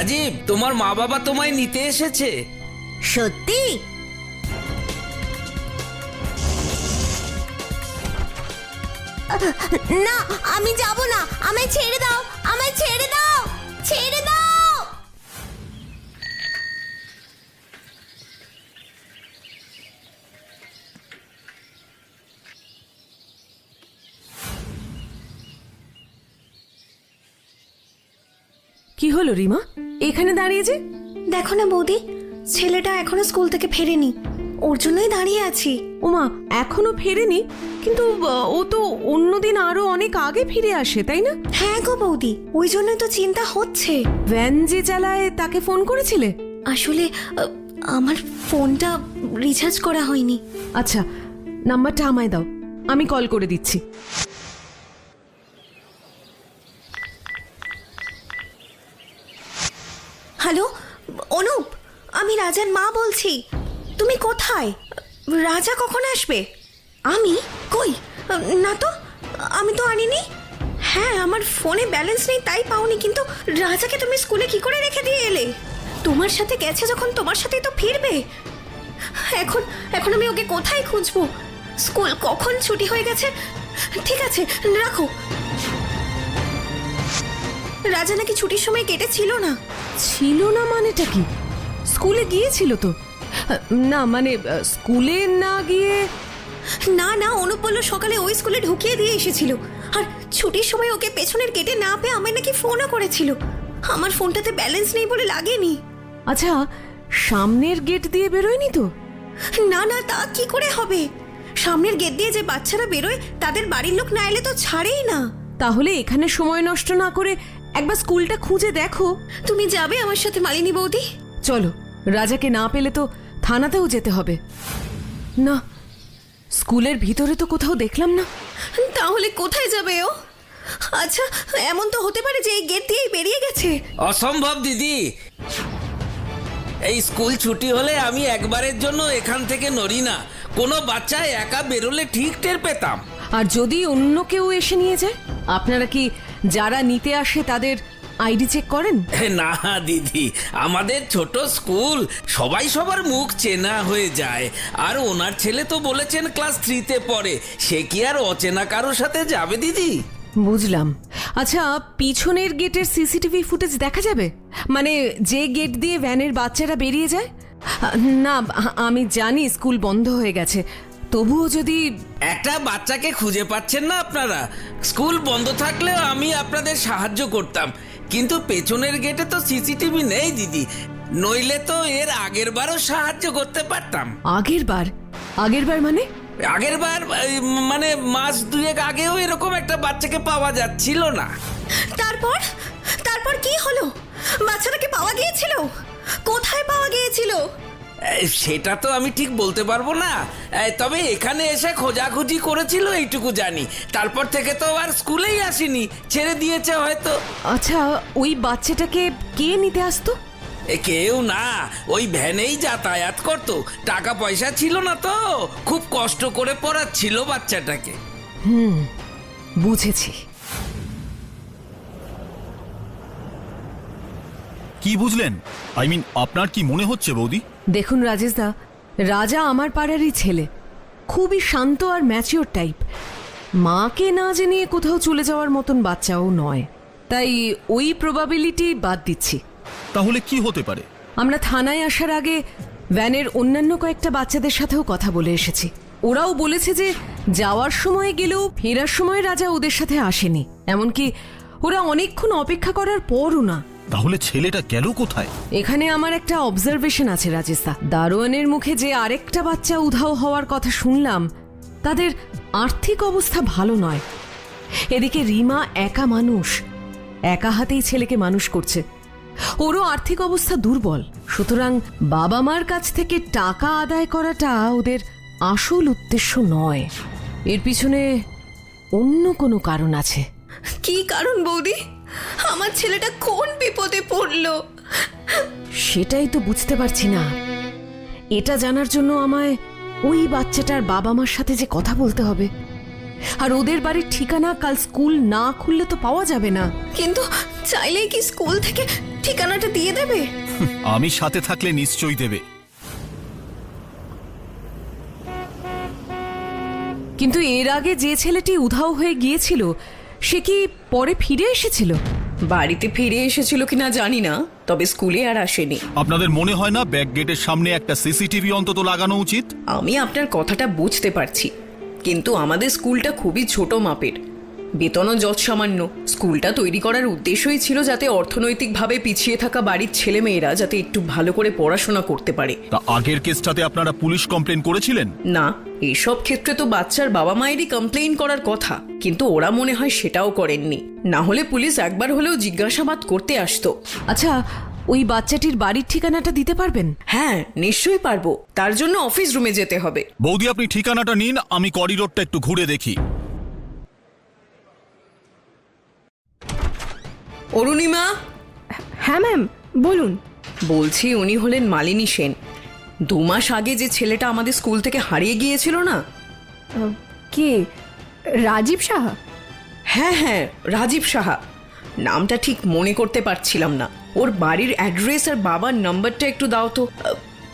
রাজীব, তোমার মা বাবা তোমায় নিতে এসেছে। সত্যি? না, আমি যাব না, আমায় ছেড়ে দাও, আমায় ছেড়ে দাও, ছেড়ে দাও। কি হলো রিমা, এখানে দাঁড়িয়ে যে? দেখো না বৌদি, ছেলেটা এখনো স্কুল থেকে ফেরেনি, ওর জন্যই দাঁড়িয়ে আছি। ওমা, এখনো ফেরেনি? কিন্তু ও তো অন্যদিন আরো অনেক আগে ফিরে আসে, তাই না? হ্যাঁ গো বৌদি, ওই জন্যই তো চিন্তা হচ্ছে। ভ্যান যে চালায় তাকে ফোন করেছিলে? আসলে আমার ফোনটা রিচার্জ করা হয়নি। আচ্ছা, নাম্বারটা আমায় দাও, আমি কল করে দিচ্ছি। হ্যালো অনুপ, আমি রাজার মা বলছি। তুমি কোথায়? রাজা কখন আসবে? আমি কই? না তো, আমি তো আনিনি। হ্যাঁ, আমার ফোনে ব্যালেন্স নেই তাই পাওনি, কিন্তু রাজাকে তুমি স্কুলে কি করে রেখে দিয়ে এলে? তোমার সাথে গেছে যখন তোমার সাথেই তো ফিরবে। এখন এখন আমি ওকে কোথায় খুঁজবো? স্কুল কখন ছুটি হয়ে গেছে। ঠিক আছে, রাখো। রাজা নাকি ছুটির সময় কেটেছিল না। ছিল না মানেটা কি? স্কুলে গিয়েছিল তো। না মানে স্কুলে না গিয়ে? না না, অনুপ বলল সকালে ওই স্কুলে ঢুকিয়ে দিয়ে এসেছিল, আর ছুটির সময় ওকে পেছনের গেটে না পেয়ে আমায় নাকি ফোনও করেছিল। আমার ফোনটাতে ব্যালেন্স নেই বলে লাগেনি। আচ্ছা, সামনের গেট দিয়ে বেরোয়নি তো? না না, তা কি করে হবে? সামনের গেট দিয়ে যে বাচ্চারা বেরোয় তাদের বাড়ির লোক না এলে তো ছাড়েই না। তাহলে এখানে সময় নষ্ট না করে একবার স্কুলটা খুঁজে দেখো। তুমি যাবে আমার সাথে মালিনী বৌদি? চলো, রাজাকে না পেলে তো থানাতেও যেতে হবে। না, স্কুলের ভিতরে তো কোথাও দেখলাম না। তাহলে কোথায় যাবে ও? আচ্ছা, এমন তো হতে পারে যে এই গেট দিয়েই বেরিয়ে গেছে। অসম্ভব দিদি, এই স্কুল ছুটি হলে আমি একবারের জন্য এখান থেকে নড়ি না। কোনো বাচ্চা একা বেরোলে ঠিক টের পেতাম। আর যদি অন্য কেউ এসে নিয়ে যায়? আপনারা কি যারা নিতে আসে তাদের আইডি চেক করেন? না দিদি, আমাদের ছোট স্কুল, সবাই সবার মুখ চেনা হয়ে যায়। আর ওনার ছেলে তো বলেছেন ক্লাস 3-তে পড়ে, সে কি আর অচেনা কারোর সাথে যাবে দিদি? বুঝলাম। আচ্ছা, পিছনের গেটের সিসিটিভি ফুটেজ দেখা যাবে? মানে যে গেট দিয়ে ভ্যানের বাচ্চারা বেরিয়ে যায়? না, আমি জানি স্কুল বন্ধ হয়ে গেছে, তবুও যদি... একটা বাচ্চাকে খুঁজে পাচ্ছেন না আপনারা? স্কুল বন্ধ থাকলেও আমি আপনাদের সাহায্য করতাম, কিন্তু পেছনের গেটে তো সিসিটিভি নেই দিদি, নইলে তো এর আগের বারও সাহায্য করতে পারতাম। আগের বার মানে? আগের বার মানে মাস 2 আগেও এরকম একটা বাচ্চাকে পাওয়া যাচ্ছিল না। তারপর তারপর কি হলো? বাচ্চাটাকে পাওয়া গিয়েছিল? কোথায় পাওয়া গিয়েছিল? সেটা তো আমি ঠিক বলতে পারবো না, তবে এখানে এসে খোঁজাখুঁজি করেছিল এইটুকু জানি। তারপর থেকে তো আর স্কুলেই আসেনি, ছেড়ে দিয়েছে হয়তো। আচ্ছা, ওই বাচ্চাটাকে কে নিতে আসতো? কেউ না, ওই ভ্যানেই যাতায়াত করতো। টাকা পয়সা ছিল না তো, খুব কষ্ট করে পড়াচ্ছিল বাচ্চাটাকে। বুঝেছি। কি বুঝলেন? আপনার কি মনে হচ্ছে বৌদি? দেখুন রাজেশদা, রাজা আমার পাড়ারই ছেলে, খুবই শান্ত আর ম্যাচিওর টাইপ। মাকে না জেনে কোথাও চলে যাওয়ার মতন বাচ্চাও নয়, তাই ওই প্রবাবিলিটি বাদ দিচ্ছি। তাহলে কি হতে পারে? আমরা থানায় আসার আগে ভ্যানের অন্যান্য কয়েকটা বাচ্চাদের সাথেও কথা বলে এসেছি। ওরাও বলেছে যে যাওয়ার সময় গেলেও ফেরার সময় রাজা ওদের সাথে আসেনি, এমনকি ওরা অনেকক্ষণ অপেক্ষা করার পরও না। তাহলে ছেলেটা গেল কোথায়? এখানে আমার একটা অবজারভেশন আছে রাজেশদা। দারোয়ানের মুখে যে আরেকটা বাচ্চা উধাও হওয়ার কথা শুনলাম, তাদের আর্থিক অবস্থা ভালো নয়। এদিকে রিমা একা মানুষ, একা হাতেই ছেলেকে মানুষ করছে। ওরও আর্থিক অবস্থা দুর্বল, সুতরাং বাবা মার কাছ থেকে টাকা আদায় করাটা ওদের আসল উদ্দেশ্য নয়। এর পিছনে অন্য কোনো কারণ আছে। কি কারণ বৌদি? আমার ছেলেটা কোন বিপদে পড়লো? সেটাই তো বুঝতে পারছি না। এটা জানার জন্য আমায় ওই বাচ্চাটার বাবা মার সাথে যে কথা বলতে হবে, আর ওদের বাড়ির ঠিকানা কাল স্কুল না খুললে তো পাওয়া যাবে না। কিন্তু চাইলেই কি স্কুল থেকে ঠিকানাটা দিয়ে দেবে? আমি সাথে থাকলে নিশ্চয়ই দেবে। কিন্তু এর আগে যে ছেলেটি উধাও হয়ে গিয়েছিল সে কি পরে ফিরে এসেছিল? বাড়িতে ফিরে এসেছিল কিনা জানি না, তবে স্কুলে আর আসেনি। আপনাদের মনে হয় না ব্যাক গেটের সামনে একটা সিসিটিভি অন্তত লাগানো উচিত? আমি আপনার কথাটা বুঝতে পারছি, কিন্তু আমাদের স্কুলটা খুবই ছোট মাপের, বেতনও যৎসামান্য। স্কুলটা তৈরি করার উদ্দেশ্যই ছিল যাতে অর্থনৈতিকভাবে পিছিয়ে থাকা বাড়ির ছেলেমেয়েরা যাতে একটু ভালো করে পড়াশোনা করতে পারে। তা আগের কেসটাতে আপনারা পুলিশ কমপ্লেন করেছিলেন? না, এইসব ক্ষেত্রে তো বাচ্চার বাবা মায়েরই কমপ্লেইন করার কথা, কিন্তু ওরা মনে হয় সেটাও করেননি। না হলে পুলিশ একবার হলেও জিজ্ঞাসাবাদ করতে আসতো। আচ্ছা, ওই বাচ্চাটির বাড়ির ঠিকানাটা দিতে পারবেন? হ্যাঁ, নিশ্চয়ই পারবো। তার জন্য অফিস রুমে যেতে হবে। বৌদি, আপনি ঠিকানাটা নিন, আমি করিডোরটা একটু ঘুরে দেখি। অরুণিমা? হ্যাঁ ম্যাম, বলুন। বলছি, উনি হলেন মালিনী সেন। 2 মাস আগে যে ছেলেটা আমাদের স্কুল থেকে হারিয়ে গিয়েছিল না? কে? রাজীব সাহা? হ্যাঁ হ্যাঁ, রাজীব সাহা। নামটা ঠিক মনে করতে পারছিলাম না। ওর বাড়ির অ্যাড্রেস আর বাবার নাম্বারটা একটু দাও তো।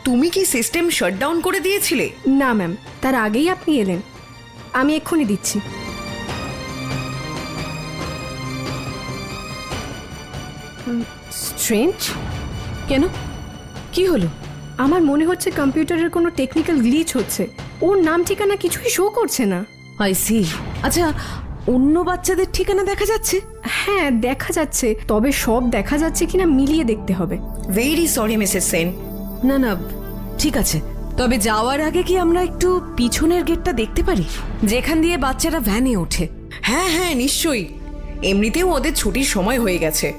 তুমি কি সিস্টেম শাটডাউন করে দিয়েছিলে? না ম্যাম, তার আগেই আপনি এলেন। আমি এক্ষুনি দিচ্ছি। স্ট্রেঞ্জ। কেন, কি হলো? আমার মনে হচ্ছে কম্পিউটারের কোনো টেকনিক্যাল গ্লিচ হচ্ছে। ওর নাম ঠিকানা কিছুই শো করছে না। I see. আচ্ছা, অন্য বাচ্চাদের ঠিকানা দেখা যাচ্ছে? হ্যাঁ, দেখা যাচ্ছে, তবে সব দেখা যাচ্ছে কিনা মিলিয়ে দেখতে হবে। Very sorry Mrs Sen. না না, ঠিক আছে। তবে যাওয়ার আগে কি আমরা একটু পিছনের গেটটা দেখতে পারি, যেখান দিয়ে বাচ্চারা ভ্যানে ওঠে? হ্যাঁ হ্যাঁ, নিশ্চয়ই। এমনিতেও ওদের ছুটির সময় হয়ে গেছে।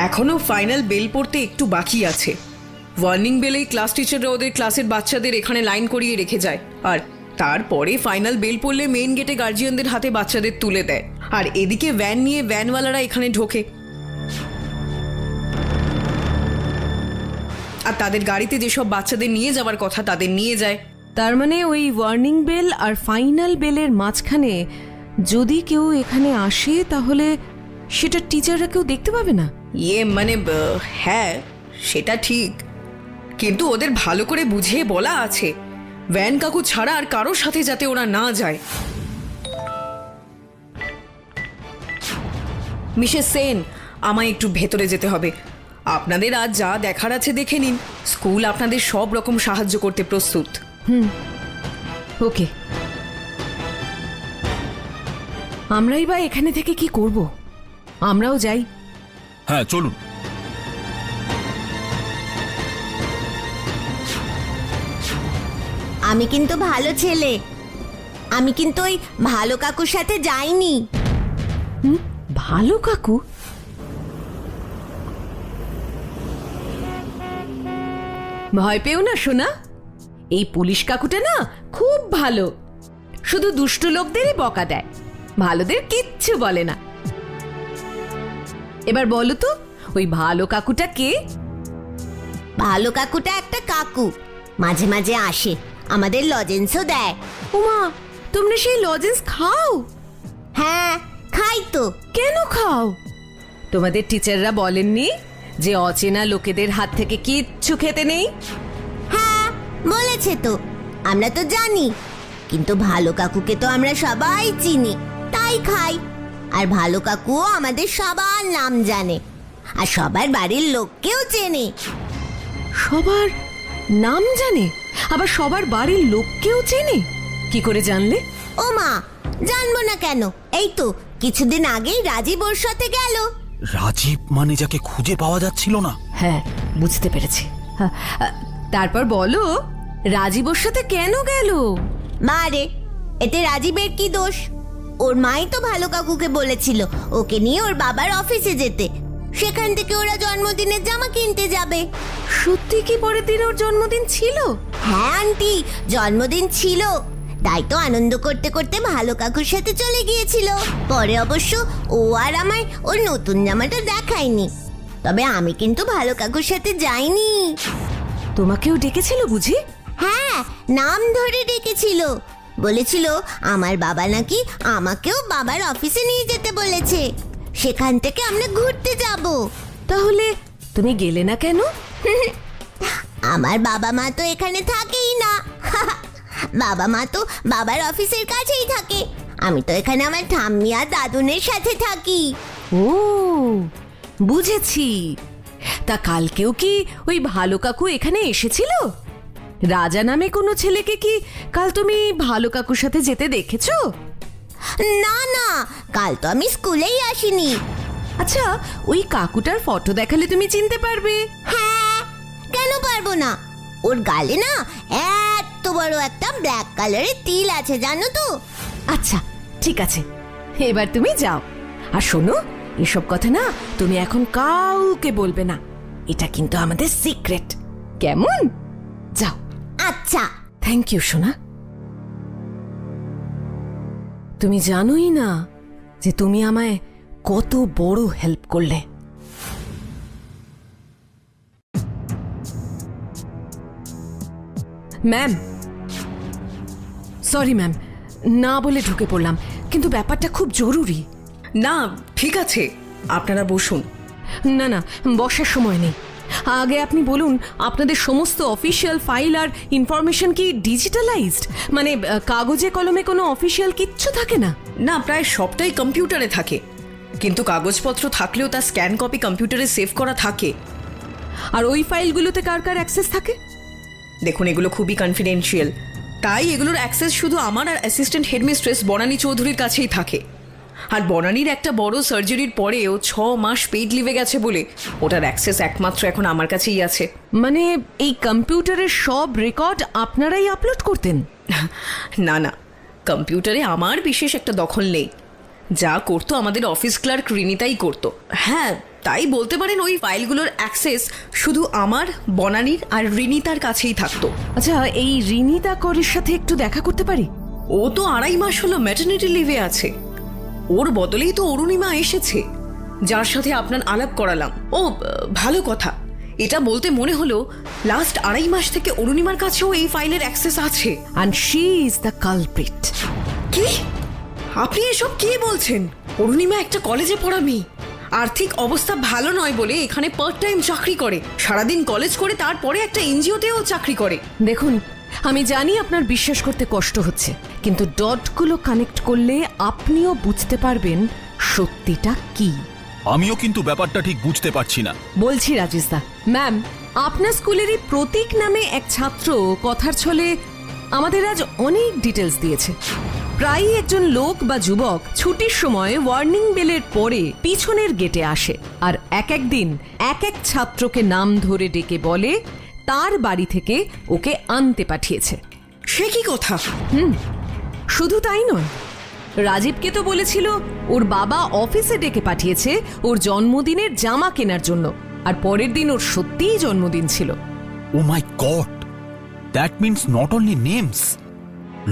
এখনো ফাইনাল বেল পড়তে একটু বাকি আছে। ওয়ার্নিং বেলেই ক্লাস টিচাররা ওদের ক্লাসের বাচ্চাদের এখানে লাইন করিয়ে রেখে যায়, আর তারপরে ফাইনাল বেল পড়লে মেইন গেটে গার্জিয়ানদের হাতে বাচ্চাদের তুলে দেয়, আর এদিকে ভ্যান নিয়ে ভ্যানওয়ালারা এখানে ঢোকে আর তাদের গাড়িতে যেসব বাচ্চাদের নিয়ে যাওয়ার কথা তাদের নিয়ে যায়। তার মানে ওই ওয়ার্নিং বেল আর ফাইনাল বেলের মাঝখানে যদি কেউ এখানে আসে তাহলে সেটা টিচাররা কেউ দেখতে পাবে না? মানে হ্যাঁ, সেটা ঠিক, কিন্তু ওদের ভালো করে বুঝিয়ে বলা আছে ভ্যান কাকু ছাড়া আর কারোর সাথে যাতে ওরা না যায়। মিসেস সেন, আমায় একটু ভেতরে যেতে হবে। আপনাদের আজ যা দেখার আছে দেখে নিন। স্কুল আপনাদের সব রকম সাহায্য করতে প্রস্তুত। ওকে, আমরাই বা এখানে থেকে কি করব? আমরাও যাই। হ্যাঁ, চলুন। আমি কিন্তু ভালো ছেলে, আমি কিন্তু ওই ভালো কাকুর সাথে যাইনি। ভালো কাকু? ভয় পেও না সোনা, এই পুলিশ কাকুটা না খুব ভালো, শুধু দুষ্ট লোকদেরই বকা দেয়, ভালোদের কিচ্ছু বলে না। এবার বলো তো, ওই ভালো কাকুটা কে? ভালো কাকুটা একটা কাকু, মাঝে মাঝে আসে, আমাদের লজেন্সও দেয়। ওমা, তোমরা সেই লজেন্স খাও? হ্যাঁ, খাই তো। কেন খাও? তোমাদের টিচাররা বলেননি যে অচেনা লোকেদের হাত থেকে কিচ্ছু খেতে নেই? হ্যাঁ, বলেছে তো, আমরা তো জানি, কিন্তু ভালো কাকুকে তো আমরা সবাই চিনি, তাই খাই। আর ভালো কাকুও আমাদের সবার নাম জানে, আর সবার বাড়ির লোককেও চেনে। সবার নাম জানে, আবার সবার বাড়ির লোককেও চেনে? কি করে জানলে? ও মা, জানবো না কেন, এই তো কিছুদিন আগেই রাজীব ওর সাথে গেল। রাজীব মানে যাকে খুঁজে পাওয়া যাচ্ছিল না? হ্যাঁ, বুঝতে পেরেছি। তারপর বলো, রাজীব ওর সাথে কেন গেল? মা রে, এতে রাজীবের কি দোষ? ওর মাই তো ভালো কাকুকে বলেছিল ওকে নিয়ে ওর বাবার অফিসে যেতে, সেখান থেকে ওরা জন্মদিনের জামা কিনতে যাবে। সত্যি কি পরের দিন ওর জন্মদিন ছিল? হ্যাঁ আন্টি, জন্মদিন ছিল, তাই তো আনন্দ করতে করতে ভালো কাকুর সাথে চলে গিয়েছিল। পরে অবশ্য ও আর আমায় ওর নতুন জামাটা দেখায়নি, তবে আমি কিন্তু ভালো কাকুর সাথে যাইনি। তোমাকেও ডেকেছিল বুঝি? হ্যাঁ, নাম ধরে ডেকেছিল, বলেছিল আমার বাবা নাকি আমাকেও বাবার অফিসে নিয়ে যেতে বলেছে, সেখান থেকে আমরা ঘুরতে যাব। তাহলে তুমি গেলে না কেন? আমার বাবা মা তো এখানে থাকেই না। বাবা মা তো বাবার অফিসের কাছেই থাকে, আমি তো এখানে আমার ঠাম্মি আর দাদুনের সাথে থাকি। ও বুঝেছি। তা কালকেও কি ওই ভালো কাকু এখানে এসেছিল? রাজা নামে কোনো ছেলেকে কি কাল তুমি ভালো কাকুর সাথে যেতে দেখেছো? না না, কাল তো আমি স্কুলেই আসিনি। আচ্ছা, ওই কাকুটার ফটো দেখালে তুমি চিনতে পারবে? হ্যাঁ, কেন পারবো না? ওর গালে না এত বড় একটা ব্ল্যাক কালারের তিল আছে, জানো তো? আচ্ছা ঠিক আছে, এবার তুমি যাও। আর শোনো, এসব কথা না তুমি এখন কাউকে বলবে না, এটা কিন্তু আমাদের সিক্রেট, কেমন? যাও। আচ্ছা। থ্যাংক ইউ সোনা। তুমি জানোই না যে তুমি আমায় কত বড় হেল্প করলে। ম্যাম, সরি ম্যাম, না বলে ঢুকে পড়লাম, কিন্তু ব্যাপারটা খুব জরুরি। না ঠিক আছে, আপনারা বসুন। না না, বসার সময় নেই। আগে আপনি বলুন, আপনাদের সমস্ত অফিসিয়াল ফাইল আর ইনফরমেশন কি ডিজিটালাইজড? মানে কাগজে কলমে কোনো অফিসিয়াল কিচ্ছু থাকে না? না, প্রায় সবটাই কম্পিউটারে থাকে, কিন্তু কাগজপত্র থাকলেও তার স্ক্যান কপি কম্পিউটারে সেভ করা থাকে। আর ওই ফাইলগুলোতে কার কার অ্যাক্সেস থাকে? দেখুন, এগুলো খুবই কনফিডেন্সিয়াল, তাই এগুলোর অ্যাক্সেস শুধু আমার আর অ্যাসিস্ট্যান্ট হেডমিস্ট্রেস বনানী চৌধুরীর কাছেই থাকে। আর বনানীর একটা বড় সার্জারির পরে ও 6 মাস পেইড লিভে গেছে বলে ওটার অ্যাক্সেস একমাত্র এখন আমার কাছেই আছে। মানে এই কম্পিউটারের সব রেকর্ড আপনারাই আপলোড করতেন? না না, কম্পিউটারে আমার বিশেষ একটা দখল নেই, যা করতো আমাদের অফিস ক্লার্ক রিনিতাই করতো। হ্যাঁ, তাই বলতে পারেন ওই ফাইলগুলোর অ্যাক্সেস শুধু আমার, বনানীর আর রিনিতার কাছেই থাকতো। আচ্ছা, এই রিনিতা করের সাথে একটু দেখা করতে পারি? ও তো 2.5 মাস হলো ম্যাটারনিটি লিভে আছে, ওর বদলেই তো অরুণিমা এসেছে, যার সাথে আপনার আলাপ করালাম। ও ভালো কথা, এটা বলতে মনে হলো লাস্ট 2.5 মাস থেকে অরুণিমার কাছেও এই ফাইলের অ্যাক্সেস আছে। And she is the culprit. কি? আপনি এসব কি বলছেন? অরুণিমা একটা কলেজে পড়া মেয়ে, আর্থিক অবস্থা ভালো নয় বলে এখানে পার্ট টাইম চাকরি করে, সারাদিন কলেজ করে তারপরে একটা এনজিওতেও চাকরি করে। দেখুন, আমি জানি আপনার বিশ্বাস করতে কষ্ট হচ্ছে, কিন্তু ডটগুলো কানেক্ট করলে আপনিও বুঝতে পারবেন সত্যিটা কি। আমিও কিন্তু ব্যাপারটা ঠিক বুঝতে পারছি না। বলছি রাজেশদা, ম্যাম, আপনার স্কুলেরই প্রতীক নামে এক ছাত্র কথার ছলে আমাদের আজ অনেক ডিটেলস দিয়েছে। প্রায়ই একজন লোক বা যুবক ছুটির সময় ওয়ার্নিং বেলের পরে পিছনের গেটে আসে আর এক এক দিন এক এক ছাত্রকে নাম ধরে ডেকে বলে তার বাড়ি থেকে ওকে আনতে পাঠিয়েছে। সে কি কথা? শুধু তাই নয়, রাজীবকে তো বলেছিল ওর বাবা অফিসে ডেকে পাঠিয়েছে ওর জন্মদিনের জামা কেনার জন্য, আর পরের দিন ওর সত্যিই জন্মদিন ছিল। Oh my god, that means not only names,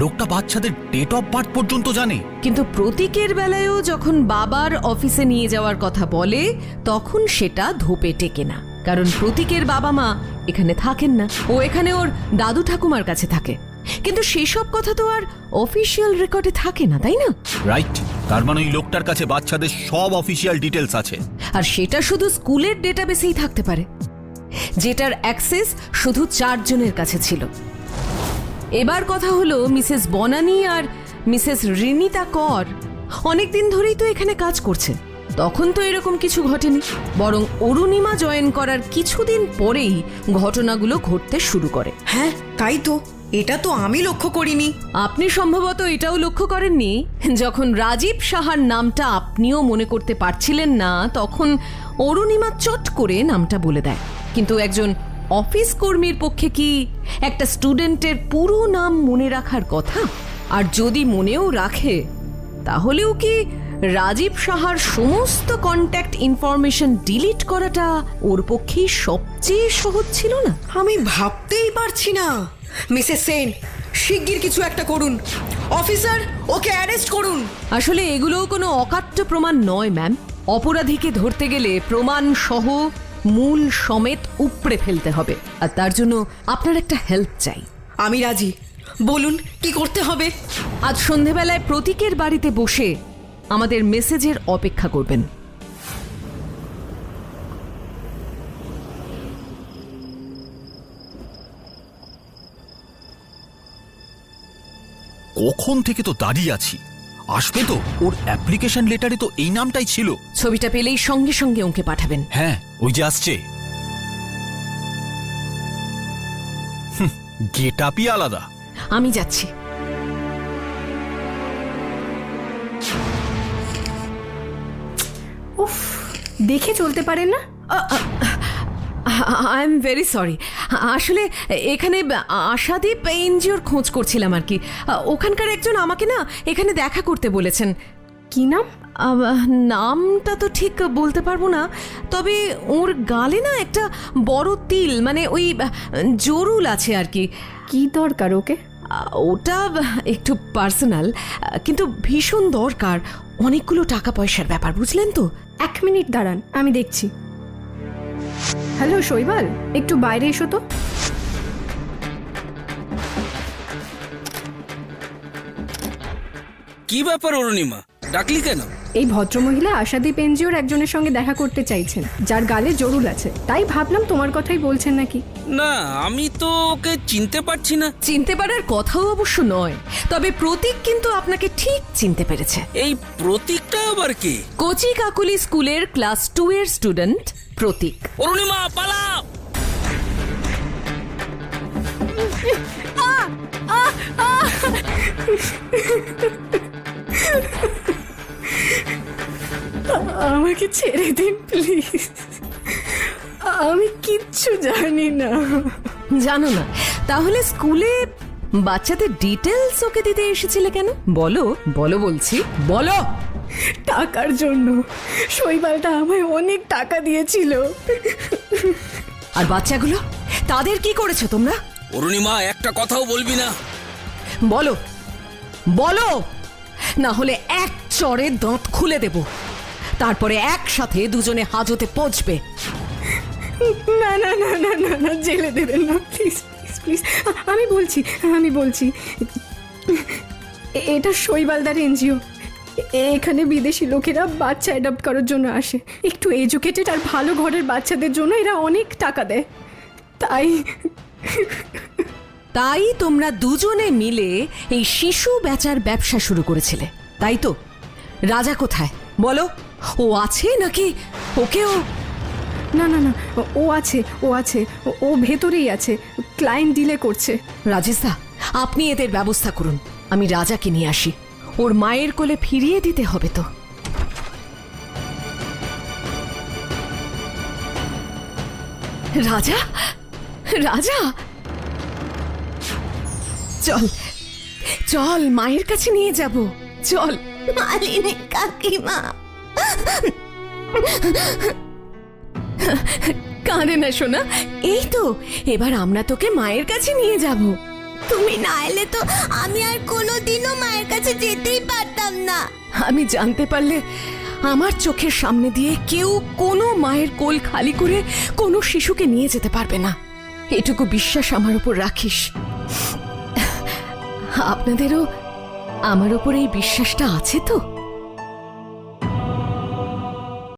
লোকটা বাচ্চাদের ডেট অফ বার্থ পর্যন্ত জানে। কিন্তু প্রতীকের বেলায়ও যখন বাবার অফিসে নিয়ে যাওয়ার কথা বলে তখন সেটা ধোপে টেকে না, কারণ প্রতীকের বাবা মা এখানে থাকেন না, ও এখানে ওর দাদু ঠাকুমার কাছে থাকে। কিন্তু সেসব কথা তো আর অফিসিয়াল রেকর্ডে থাকে না, তাই না? রাইট, তার মানে ওই লোকটার কাছে বাচ্চাদের সব অফিসিয়াল ডিটেলস আছে, আর সেটা শুধু স্কুলের ডেটাবেসেই থাকতে পারে, যেটার অ্যাক্সেস শুধু 4 জনের কাছে ছিল। এবার কথা হলো, মিসেস বনানী আর মিসেস রিনিতা কর অনেকদিন ধরেই তো এখানে কাজ করছে, তখন তো এরকম কিছু ঘটেনি, বরং অরুণিমা জয়েন করার কিছুদিন পরেই ঘটনাগুলো ঘটতে শুরু করে। হ্যাঁ তাই তো, এটা তো আমি লক্ষ্য করিনি। আপনি সম্ভবত এটাও লক্ষ্য করেননি, যখন রাজীব সাহার নামটা আপনিও মনে করতে পারছিলেন না তখন অরুণিমা চট করে নামটা বলে দেয়। কিন্তু একজন অফিস কর্মীর পক্ষে কি একটা স্টুডেন্টের পুরো নাম মনে রাখার কথা? আর যদি মনেও রাখে তাহলেও কি রাজীব সাহার সমস্ত কন্ট্যাক্ট ইনফরমেশন ডিলিট করাটা ওর পক্ষেই সবচেয়ে সহজ ছিল না? আমি ভাবতেই পারছি না। মিসেস সেন, শিগগির কিছু একটা করুন। অফিসার, ওকে অ্যারেস্ট করুন। আসলে এগুলোও কোনো অকাট্য প্রমাণ নয় ম্যাম, অপরাধীকে ধরতে গেলে প্রমাণ সহ মূল সমেত উপড়ে ফেলতে হবে, আর তার জন্য আপনার একটা হেল্প চাই। আমি রাজি, বলুন কি করতে হবে? আজ সন্ধেবেলায় প্রতীকের বাড়িতে বসে আমাদের মেসেজের অপেক্ষা করবেন। কখন থেকে তো দাঁড়িয়ে আছি, আসবে তো? ওর অ্যাপ্লিকেশন লেটারে তো এই নামটাই ছিল। ছবিটা পেলেই সঙ্গে সঙ্গে ওকে পাঠাবেন। হ্যাঁ, ওই যে আসছে। গেট আপই আলাদা। আমি যাচ্ছি। উফ, দেখে চলতে পারেন না? I am very sorry. আসলে এখানে আশাদীপ এনজিওর খোঁজ করছিলাম আর কি। ওখানকার একজন আমাকে না এখানে দেখা করতে বলেছেন। কি নাম? নামটা তো ঠিক বলতে পারবো না, তবে ওর গালে না একটা বড় তিল, মানে ওই জরুল আছে আর কি। কি দরকার ওকে? ওটা একটু পার্সোনাল, কিন্তু ভীষণ দরকার। অনেকগুলো টাকা পয়সার ব্যাপার, বুঝলেন তো। 1 মিনিট দাঁড়ান, আমি দেখছি। হ্যালো শৈবাল, একটু বাইরে এসো তো। কি ব্যাপার অরুণিমা, ডাকলি কেন? এই ভদ্রমহিলা আশাদীপ এনজিওর একজনের সঙ্গে দেখা করতে চাইছেন, যার গালে জরুল আছে। তাই ভাবলাম তোমার কথাই বলছেন নাকি। না, আমি তো ওকে চিনতে পারছি না। চিনতে পারার কথাও অবশ্য নয়, তবে প্রতীক কিন্তু আপনাকে ঠিক চিনতে পেরেছে। এই প্রতীকটা আবার কে? কচি কাকুলি স্কুলের ক্লাস 2 এর স্টুডেন্ট প্রতীক। অরুণিমা পালাও! আমাকে ছেড়ে দিন প্লিজ, আমি কিচ্ছু জানি না। জানো না? তাহলে স্কুলে বাচ্চাদের ডিটেলস ওকে দিতে এসেছিলে কেন? বলো বলো বলছি, বলো। টাকার জন্য। শৈবালটা আমায় অনেক টাকা দিয়েছিল। আর বাচ্চাগুলো, তাদের কি করেছো তোমরা? অরুণিমা, একটা কথাও বলবি না। বলো বলো, না হলে এক চড়ে দাঁত খুলে দেব, তারপরে একসাথে দুজনে হাজতে পৌঁছবে। না না না না না না, জেলে দেবেন না প্লিজ প্লিজ প্লিজ। আমি বলছি এটা শৈবালদার এনজিও। এখানে বিদেশি লোকেরা বাচ্চা অ্যাডপ্ট করার জন্য আসে। একটু এডুকেটেড আর ভালো ঘরের বাচ্চাদের জন্য এরা অনেক টাকা দেয়। তাই তোমরা দুজনে মিলে এই শিশু বেচার ব্যবসা শুরু করেছিলে, তাই তো? রাজা কোথায় বলো? ও আছে নাকি ওকেও? না না না, ও আছে, ও ভেতরেই আছে, ক্লায়েন্ট ডিলে করছে। রাজেশদা, আপনি এদের ব্যবস্থা করুন, আমি রাজাকে নিয়ে আসি। ওর মায়ের কোলে ফিরিয়ে দিতে হবে তো। রাজা, রাজা, চল চল, মায়ের কাছে নিয়ে যাব, চল। মালিনী কাকিমা, কাঁদে না সোনা, এই তো এবার আমরা তোকে মায়ের কাছে নিয়ে যাব। তুমি না এলে তো আমি আর কোনোদিনও মায়ের কাছে যেতেই পারতাম না। আমি জানতে পারলে আমার চোখের সামনে দিয়ে কেউ কোনো মায়ের কোল খালি করে কোনো শিশুকে নিয়ে যেতে পারবে না, এটুকু বিশ্বাস আমার উপর রাখিস। আপনাদেরও আমার উপর এই বিশ্বাসটা আছে তো?